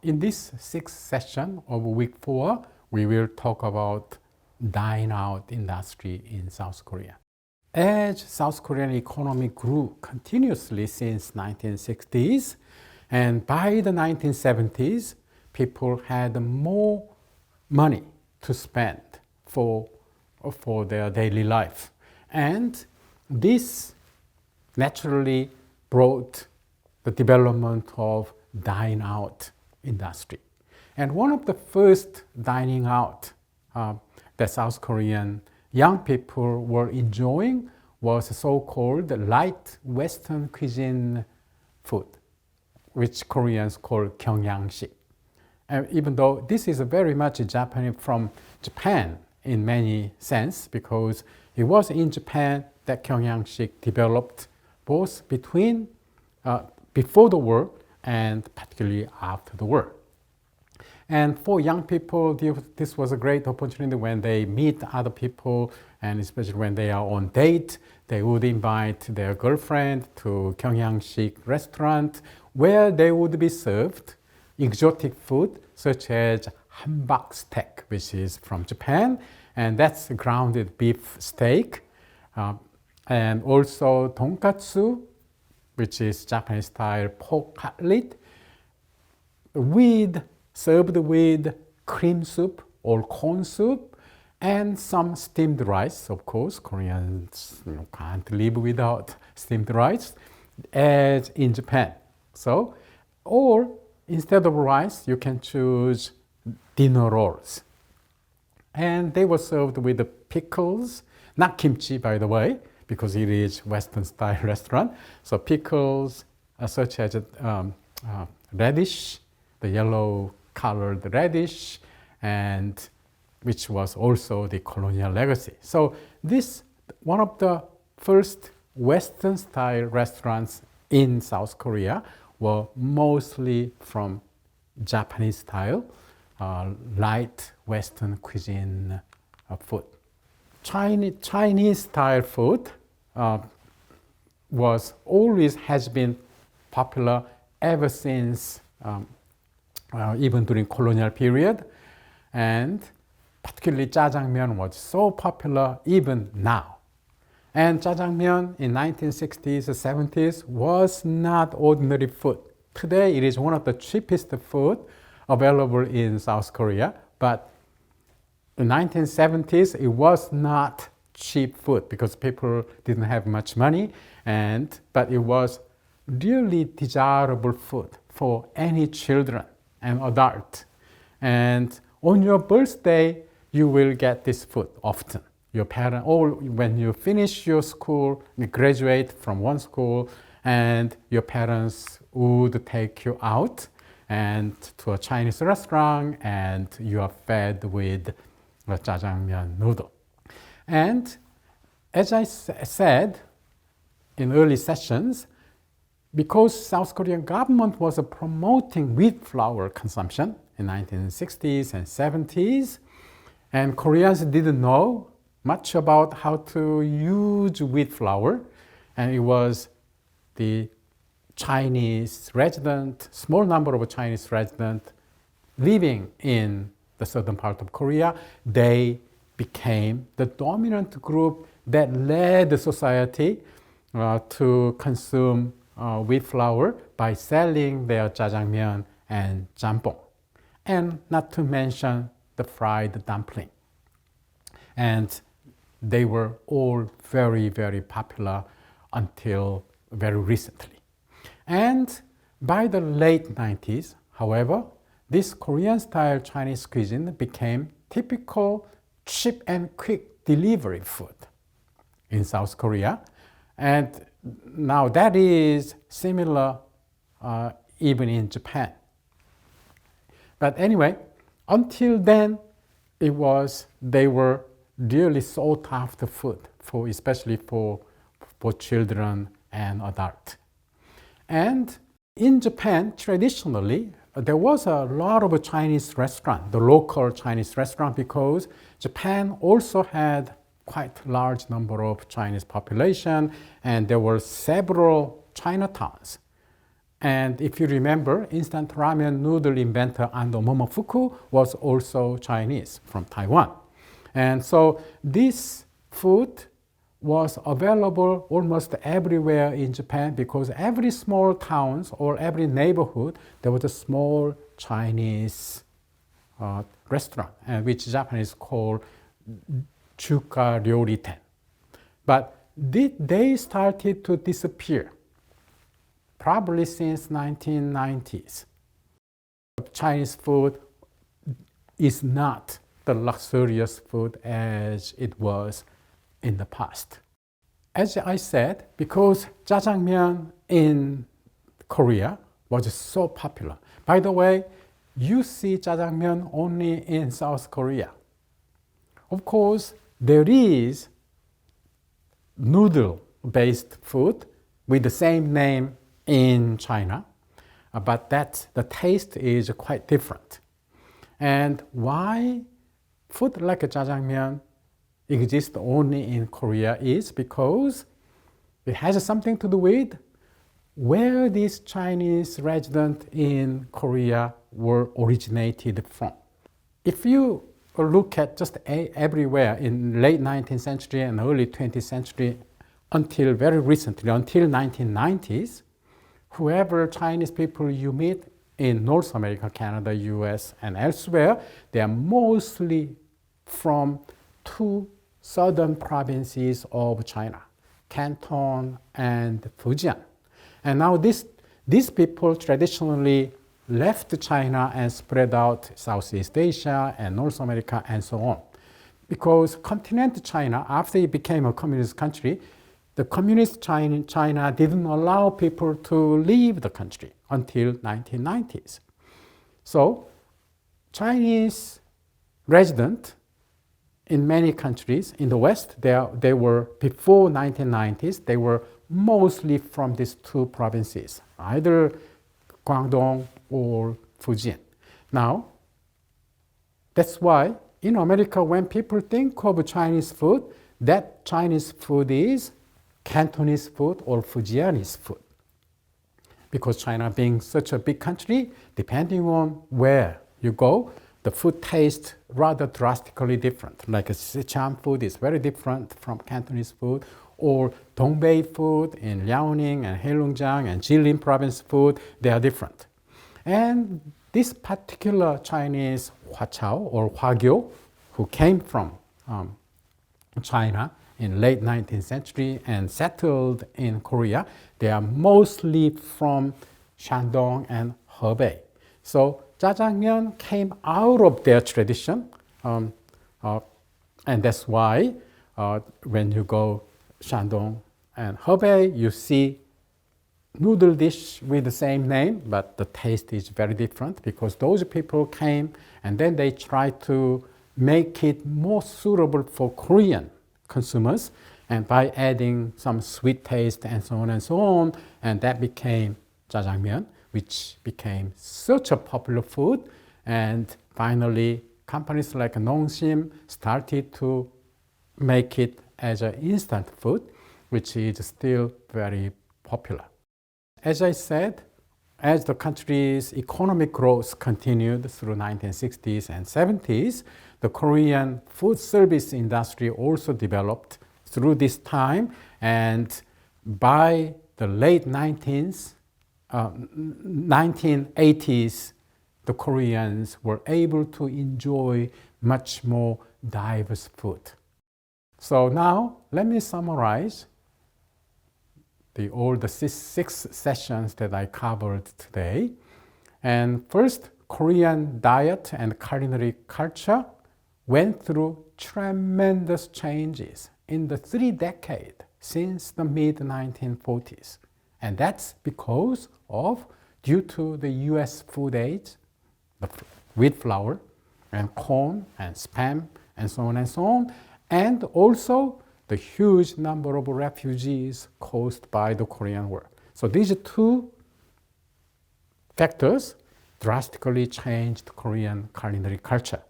in this sixth session of week 4, we will talk about dine-out industry in South Korea. As South Korean economy grew continuously since 1960s, and by the 1970s, people had more money to spend for their daily life. And this naturally brought the development of dine-out industry. And one of the first dining out that South Korean young people were enjoying was so-called light Western cuisine food, which Koreans call 경양식. And even though this is very much Japanese from Japan in many sense, because it was in Japan that 경양식 developed both between before the war and particularly after the war. And for young people, this was a great opportunity when they meet other people, and especially when they are on date, they would invite their girlfriend to 경양식 restaurant where they would be served exotic food such as hanbok steak, which is from Japan, and that's grounded beef steak, and also tonkatsu, which is Japanese style pork cutlet, served with cream soup or corn soup, and some steamed rice. Of course, Koreans can't live without steamed rice, as in Japan. So, or instead of rice, you can choose dinner rolls. And they were served with the pickles, not kimchi, by the way, because it is Western style restaurant. So pickles such as radish, the yellow colored radish, and which was also the colonial legacy. So this one of the first Western style restaurants in South Korea were mostly from Japanese style, light Western cuisine food. Chinese style food has been popular ever since even during colonial period, and particularly jjajangmyeon was so popular even now. And jjajangmyeon in 1960s and 70s was not ordinary food. Today it is one of the cheapest food available in South Korea, but in 1970s it was not cheap food because people didn't have much money, but it was really desirable food for any children and adult. And on your birthday, you will get this food often. Your parents, or when you finish your school, you graduate from one school, and your parents would take you out and to a Chinese restaurant, and you are fed with a jjajangmyeon noodle. And as I said in early sessions, because South Korean government was promoting wheat flour consumption in 1960s and 70s, and Koreans didn't know much about how to use wheat flour, and it was the Chinese resident, small number of Chinese residents living in the southern part of Korea, they became the dominant group that led the society to consume wheat flour by selling their jjajangmyeon and jjampong, and not to mention the fried dumpling. And they were all very, very popular until very recently. And by the late 90s, however, this Korean-style Chinese cuisine became typical cheap and quick delivery food in South Korea. And now that is similar even in Japan. But anyway, until then, they were really sought after food, especially for children and adults. And in Japan, traditionally, there was a lot of Chinese restaurant, the local Chinese restaurant, because Japan also had quite large number of Chinese population, and there were several Chinatowns And if you remember, instant ramen noodle inventor Ando Momofuku was also Chinese from Taiwan. And so this food was available almost everywhere in Japan because every small towns or every neighborhood, there was a small Chinese restaurant, which Japanese call chuka ryori-ten. But they started to disappear, probably since 1990s. Chinese food is not the luxurious food as it was in the past. As I said, because jjajangmyeon in Korea was so popular. By the way, you see jjajangmyeon only in South Korea. Of course, there is noodle-based food with the same name in China, but the taste is quite different. And why food like jjajangmyeon exists only in Korea is because it has something to do with where these Chinese residents in Korea were originated from. If you look at just everywhere in late 19th century and early 20th century until very recently, until 1990s, whoever Chinese people you meet in North America, Canada, US, and elsewhere, they are mostly from two southern provinces of China, Canton and Fujian. And now these people traditionally left China and spread out Southeast Asia and North America and so on. Because continental China, after it became a communist country, the communist China didn't allow people to leave the country until 1990s. So Chinese residents in many countries in the West, they were, before 1990s, they were mostly from these two provinces, either Guangdong or Fujian. Now, that's why in America, when people think of Chinese food, that Chinese food is Cantonese food or Fujianese food. Because China being such a big country, depending on where you go, the food tastes rather drastically different. Like Sichuan food is very different from Cantonese food, or Dongbei food in Liaoning and Heilongjiang and Jilin province food, they are different. And this particular Chinese Huachao or Huagyo, who came from China in late 19th century and settled in Korea, they are mostly from Shandong and Hebei. So jjajangmyeon came out of their tradition, and that's why when you go Shandong and Hebei, you see noodle dish with the same name, but the taste is very different because those people came and then they tried to make it more suitable for Korean consumers, and by adding some sweet taste and so on, and that became jjajangmyeon, which became such a popular food. And finally, companies like Nongshim started to make it as an instant food, which is still very popular. As I said, as the country's economic growth continued through 1960s and 70s, the Korean food service industry also developed through this time, and by the late 1980s, the Koreans were able to enjoy much more diverse food. So now, let me summarize all the six sessions that I covered today. And first, Korean diet and culinary culture went through tremendous changes in the 3 decades since the mid-1940s. And that's because due to the US food aid, the wheat flour and corn and spam and so on, and also the huge number of refugees caused by the Korean War. So these 2 factors drastically changed Korean culinary culture.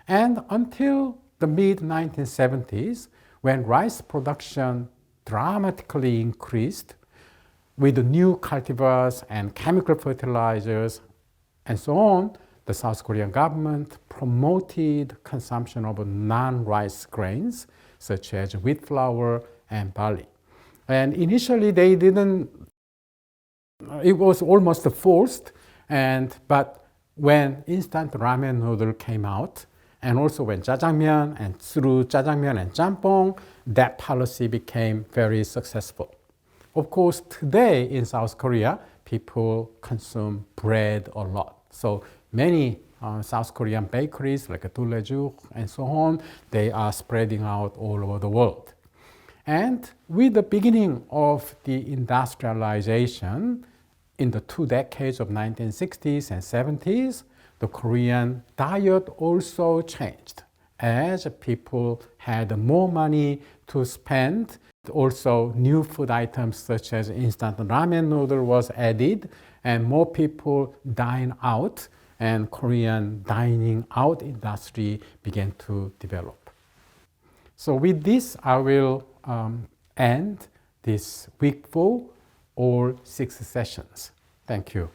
And until the mid-1970s, when rice production dramatically increased, with the new cultivars and chemical fertilizers and so on, the South Korean government promoted consumption of non-rice grains such as wheat flour and barley. And initially they didn't, it was almost forced, but when instant ramen noodle came out, and also when jjajangmyeon, and through jjajangmyeon and jampong, that policy became very successful. Of course, today in South Korea, people consume bread a lot. So many South Korean bakeries like Dullejuk and so on, they are spreading out all over the world. And with the beginning of the industrialization in the 2 decades of 1960s and 70s, the Korean diet also changed as people had more money to spend. Also, new food items such as instant ramen noodle was added, and more people dine out, and Korean dining out industry began to develop. So with this, I will end this week 4, all 6 sessions. Thank you.